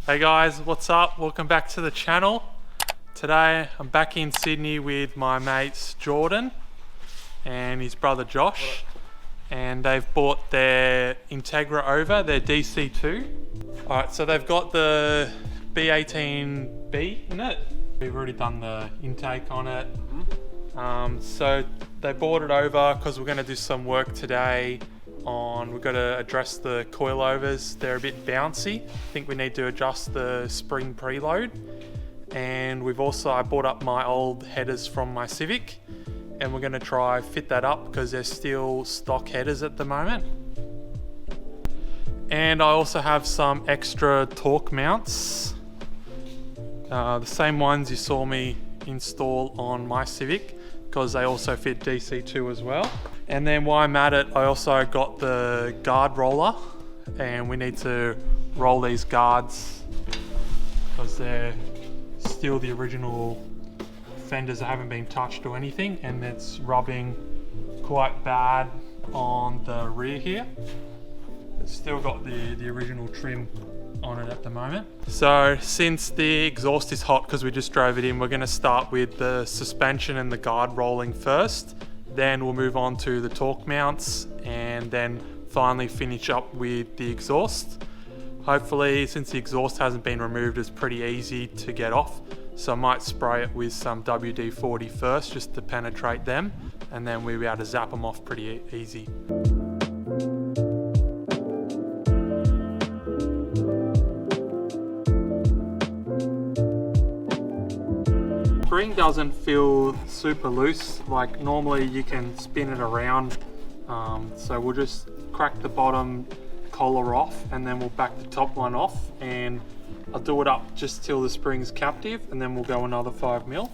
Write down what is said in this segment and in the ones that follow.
Hey guys, what's up? Welcome back to the channel. Today I'm back in Sydney with my mates Jordan and his brother Josh, and they've bought their Integra over, their DC2. Alright, so they've got the B18B in it. We've already done the intake on it. So they bought it over because we're going to do some work today on, we've got to address the coilovers. They're a bit bouncy. I think we need to adjust the spring preload. And we've also, I bought up my old headers from my Civic, and we're going to try fit that up because they're still stock headers at the moment. And I also have some extra torque mounts, the same ones you saw me install on my Civic, because they also fit DC2 as well. And then while I'm at it, I also got the guard roller, and we need to roll these guards because they're still the original fenders that haven't been touched or anything, and it's rubbing quite bad on the rear here. It's still got the original trim on it at the moment. So since the exhaust is hot because we just drove it in, we're going to start with the suspension and the guard rolling first. Then we'll move on to the torque mounts, and then finally finish up with the exhaust. Hopefully, since the exhaust hasn't been removed, it's pretty easy to get off. So I might spray it with some WD-40 first just to penetrate them, and then we'll be able to zap them off pretty easy. Spring doesn't feel super loose. Like normally you can spin it around, so we'll just crack the bottom collar off and then we'll back the top one off, and I'll do it up just till the spring's captive, and then we'll go another 5mm.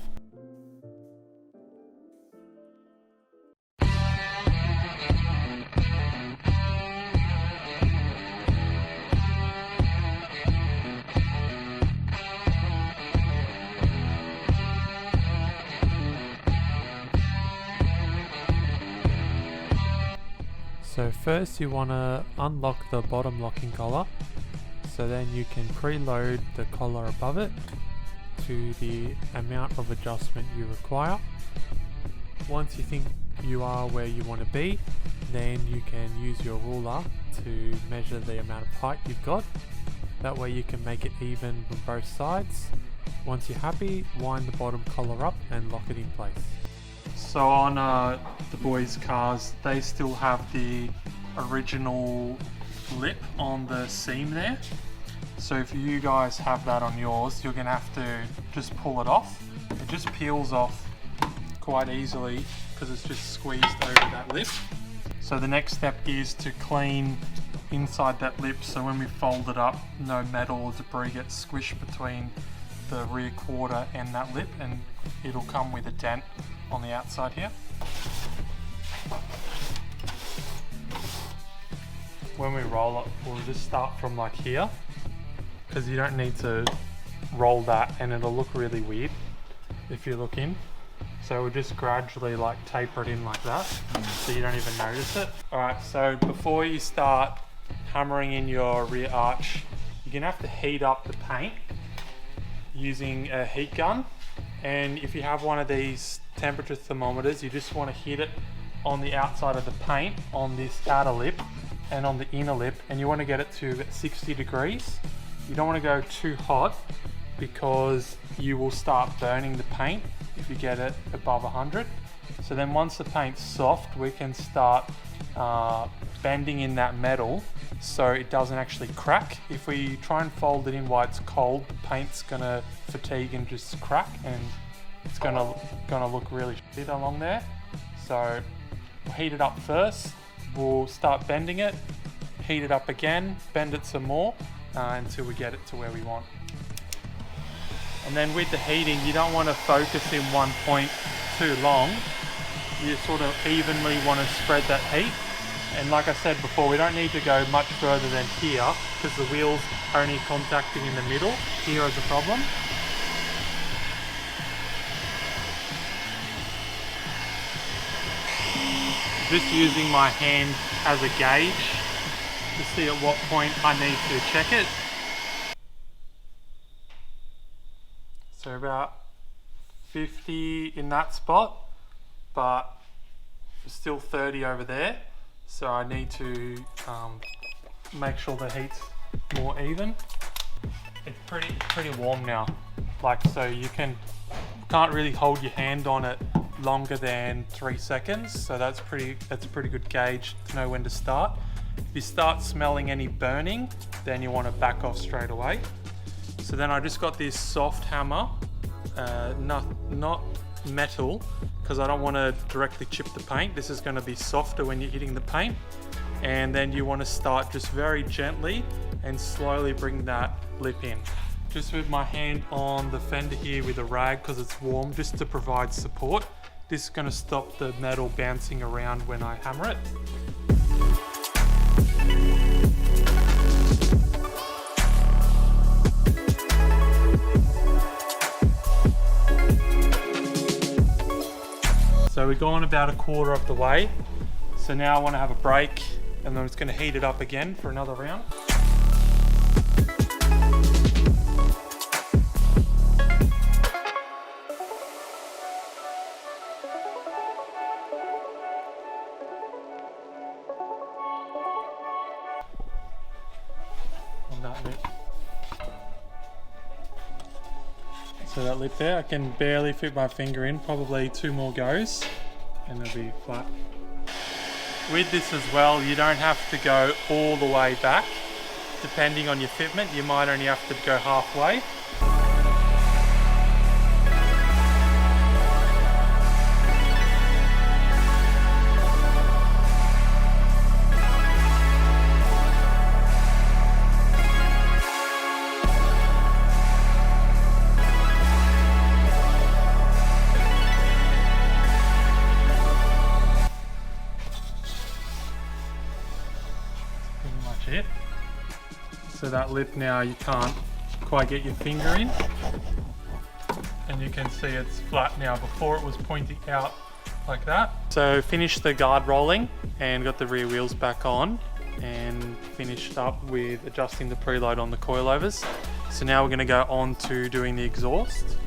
So first you want to unlock the bottom locking collar, so then you can preload the collar above it to the amount of adjustment you require. Once you think you are where you want to be, then you can use your ruler to measure the amount of height you've got. That way you can make it even from both sides. Once you're happy, wind the bottom collar up and lock it in place. So on the boys' cars, they still have the original lip on the seam there. So if you guys have that on yours, you're gonna have to just pull it off. It just peels off quite easily because it's just squeezed over that lip. So the next step is to clean inside that lip, so when we fold it up, no metal or debris gets squished between the rear quarter and that lip, and it'll come with a dent on the outside here. When we roll it, we'll just start from like here, because you don't need to roll that and it'll look really weird if you look in. So we'll just gradually like taper it in like that, so you don't even notice it. Alright, so before you start hammering in your rear arch, you're gonna have to heat up the paint using a heat gun. And if you have one of these temperature thermometers, you just want to hit it on the outside of the paint, on this outer lip and on the inner lip, and you want to get it to 60 degrees. You don't want to go too hot because you will start burning the paint if you get it above 100. So then once the paint's soft, we can start bending in that metal so it doesn't actually crack. If we try and fold it in while it's cold, the paint's gonna fatigue and just crack, and it's gonna look really shit along there. So we'll heat it up first, we'll start bending it, heat it up again, bend it some more until we get it to where we want. And then with the heating, you don't want to focus in one point too long. You sort of evenly want to spread that heat. And like I said before, we don't need to go much further than here because the wheels are only contacting in the middle. Here is a problem. Just using my hand as a gauge to see at what point I need to check it. So about 50 in that spot, but still 30 over there. So I need to make sure the heat's more even. It's pretty warm now. Like, so you can't really hold your hand on it longer than 3 seconds. So that's a pretty good gauge to know when to start. If you start smelling any burning, then you want to back off straight away. So then I just got this soft hammer, not metal, because I don't want to directly chip the paint. This is going to be softer when you're hitting the paint. And then you want to start just very gently and slowly bring that lip in. Just with my hand on the fender here with a rag because it's warm, just to provide support. This is going to stop the metal bouncing around when I hammer it. So we're going about a quarter of the way. So now I want to have a break, and then I'm just going to heat it up again for another round. On that lip. So that lip there, I can barely fit my finger in, probably 2 more goes, and it'll be flat. With this as well, you don't have to go all the way back. Depending on your fitment, you might only have to go halfway. It. So that lip now you can't quite get your finger in, and you can see it's flat now. Before it was pointing out like that. So finished the guard rolling and got the rear wheels back on, and finished up with adjusting the preload on the coilovers. So now we're going to go on to doing the exhaust.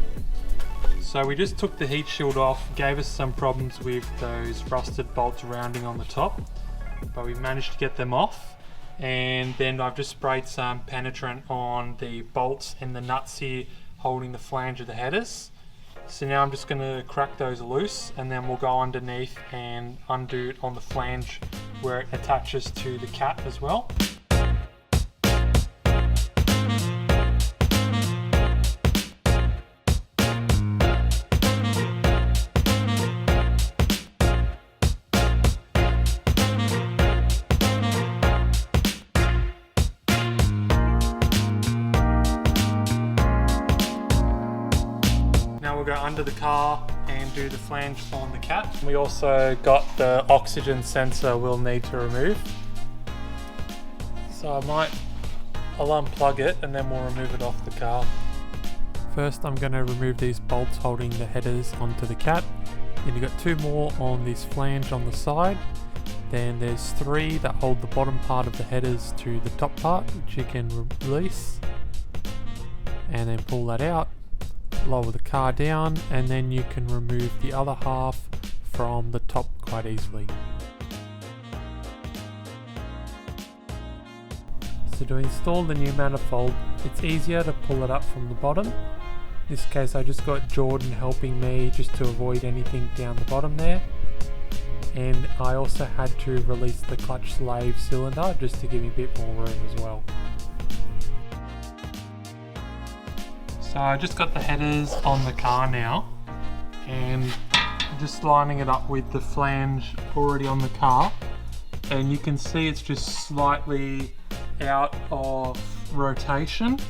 So we just took the heat shield off, gave us some problems with those rusted bolts rounding on the top, but we managed to get them off. And then I've just sprayed some penetrant on the bolts and the nuts here holding the flange of the headers. So now I'm just going to crack those loose, and then we'll go underneath and undo it on the flange where it attaches to the cat as well. We'll go under the car and do the flange on the cat. We also got the oxygen sensor we'll need to remove. So I'll unplug it and then we'll remove it off the car. First I'm going to remove these bolts holding the headers onto the cat. Then you've got 2 more on this flange on the side. Then there's 3 that hold the bottom part of the headers to the top part, which you can release. And then pull that out. Lower the car down, and then you can remove the other half from the top quite easily. So to install the new manifold, it's easier to pull it up from the bottom. In this case I just got Jordan helping me just to avoid anything down the bottom there. And I also had to release the clutch slave cylinder just to give me a bit more room as well. So I just got the headers on the car now, and just lining it up with the flange already on the car, and you can see it's just slightly out of rotation.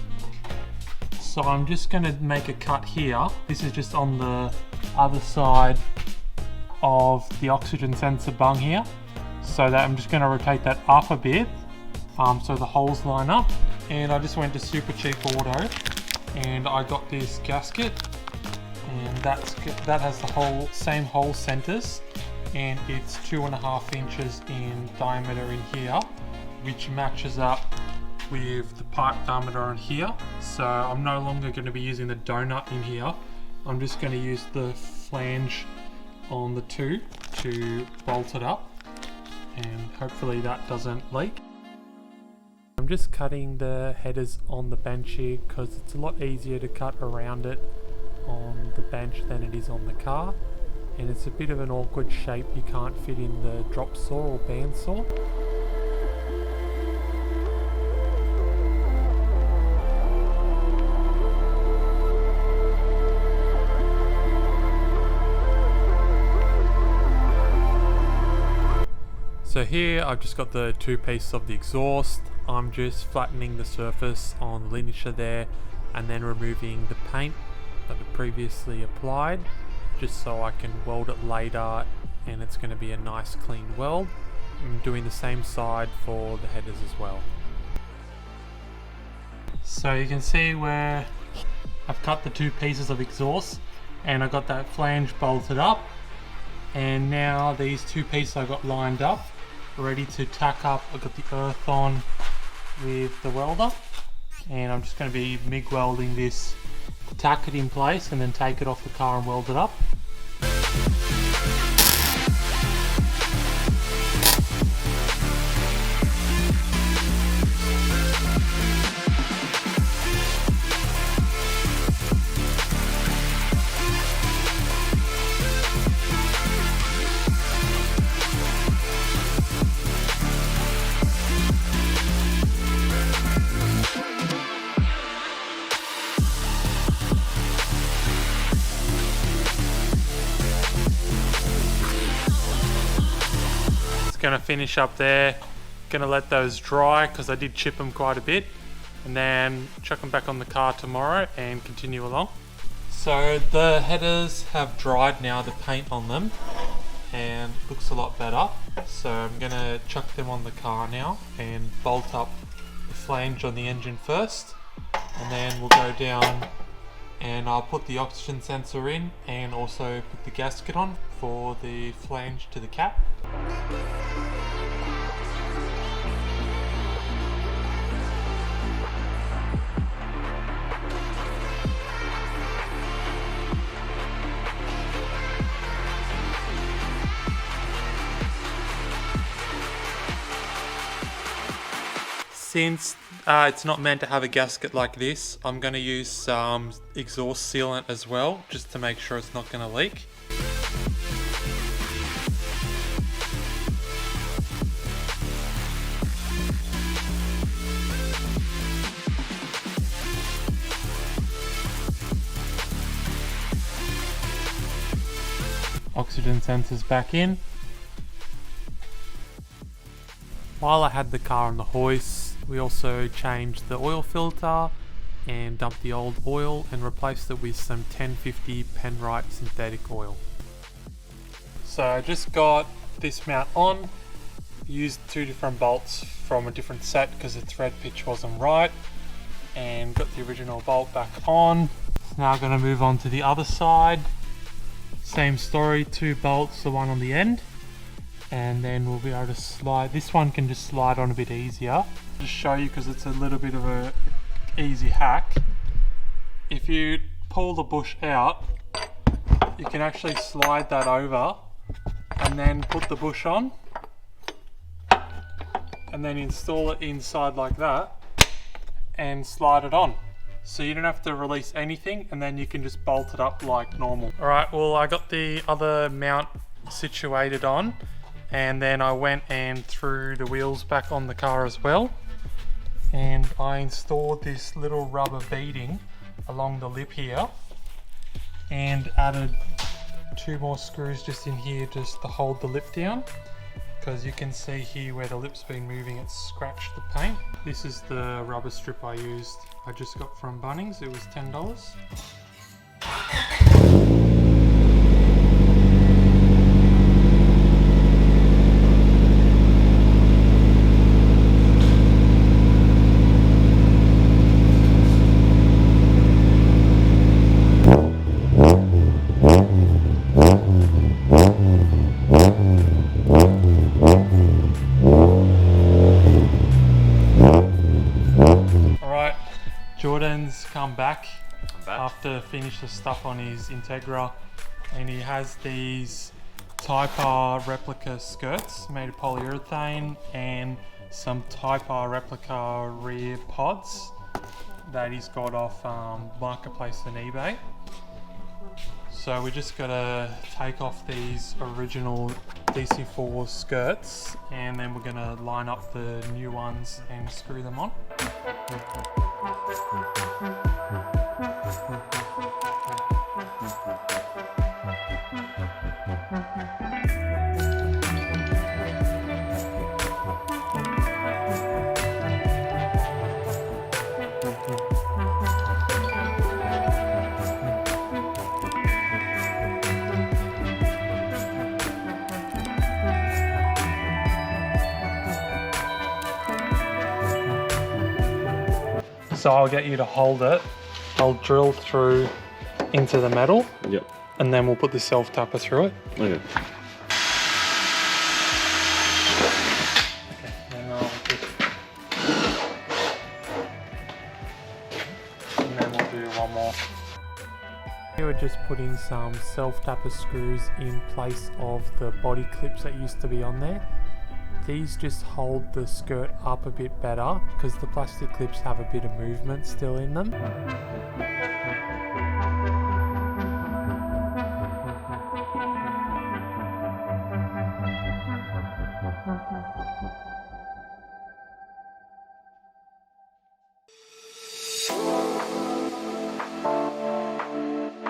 So I'm just going to make a cut here. This is just on the other side of the oxygen sensor bung here, so that I'm just going to rotate that up a bit so the holes line up. And I just went to Super Cheap Auto and I got this gasket, and that has the same hole centers, and it's 2.5 inches in diameter in here, which matches up with the pipe diameter on here. So I'm no longer going to be using the donut in here. I'm just going to use the flange on the two to bolt it up, and hopefully that doesn't leak. I'm just cutting the headers on the bench here because it's a lot easier to cut around it on the bench than it is on the car, and it's a bit of an awkward shape you can't fit in the drop saw or band saw. So here I've just got the two pieces of the exhaust. I'm just flattening the surface on the linisher there and then removing the paint that I previously applied, just so I can weld it later and it's going to be a nice clean weld. I'm doing the same side for the headers as well. So you can see where I've cut the two pieces of exhaust and I got that flange bolted up, and now these two pieces I got lined up ready to tack up. I've got the earth on with the welder, and I'm just going to be MIG welding this to tack it in place and then take it off the car and weld it up. Going to finish up there, going to let those dry because I did chip them quite a bit, and then chuck them back on the car tomorrow and continue along. So the headers have dried now, the paint on them, and it looks a lot better. So I'm going to chuck them on the car now and bolt up the flange on the engine first, and then we'll go down and I'll put the oxygen sensor in and also put the gasket on for the flange to the cap. Since it's not meant to have a gasket like this, I'm going to use some exhaust sealant as well, just to make sure it's not going to leak. Oxygen sensors back in. While I had the car on the hoist, we also changed the oil filter and dumped the old oil and replaced it with some 1050 Penrite synthetic oil. So I just got this mount on, used two different bolts from a different set because the thread pitch wasn't right, and got the original bolt back on. Now I'm going to move on to the other side. Same story, two bolts, the one on the end, and then we'll be able to slide. This one can just slide on a bit easier. Just show you because it's a little bit of a easy hack. If you pull the bush out, you can actually slide that over and then put the bush on and then install it inside like that and slide it on. So you don't have to release anything, and then you can just bolt it up like normal. Alright, well I got the other mount situated on, and then I went and threw the wheels back on the car as well. And I installed this little rubber beading along the lip here and added two more screws just in here just to hold the lip down, because you can see here where the lip's been moving, it's scratched the paint. This is the rubber strip I used. I just got from Bunnings, it was $10. Jordan's come back back. after finish the stuff on his Integra, and he has these Topher replica skirts made of polyurethane and some Topher replica rear pods that he's got off Marketplace and eBay. So we just gotta take off these original DC4 skirts, and then we're gonna line up the new ones and screw them on. So I'll get you to hold it. I'll drill through into the metal. Yep. And then we'll put the self-tapper through it. Okay. Okay, and then we'll do one more. Here we're just putting some self-tapper screws in place of the body clips that used to be on there. These just hold the skirt up a bit better because the plastic clips have a bit of movement still in them.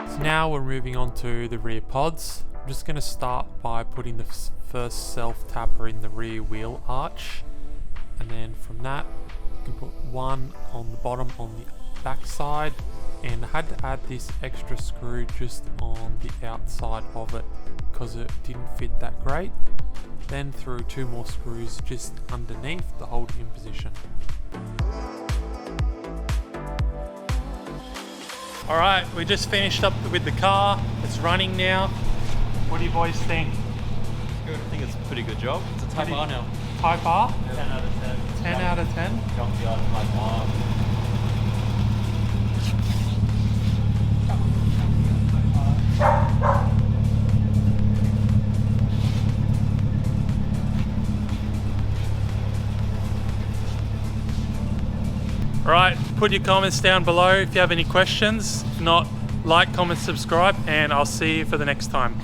So now we're moving on to the rear pods. I'm just going to start by putting the first self-tapper in the rear wheel arch, and then from that you can put one on the bottom on the back side, and I had to add this extra screw just on the outside of it because it didn't fit that great. Then through two more screws just underneath to hold it in position. Alright, we just finished up with the car. It's running now. What do you boys think? Good. I think it's a pretty good job. It's a Type R now. Type R? 10 out of 10. 10 out of 10? Jump the other Type R. Alright, put your comments down below if you have any questions. If not, like, comment, subscribe, and I'll see you for the next time.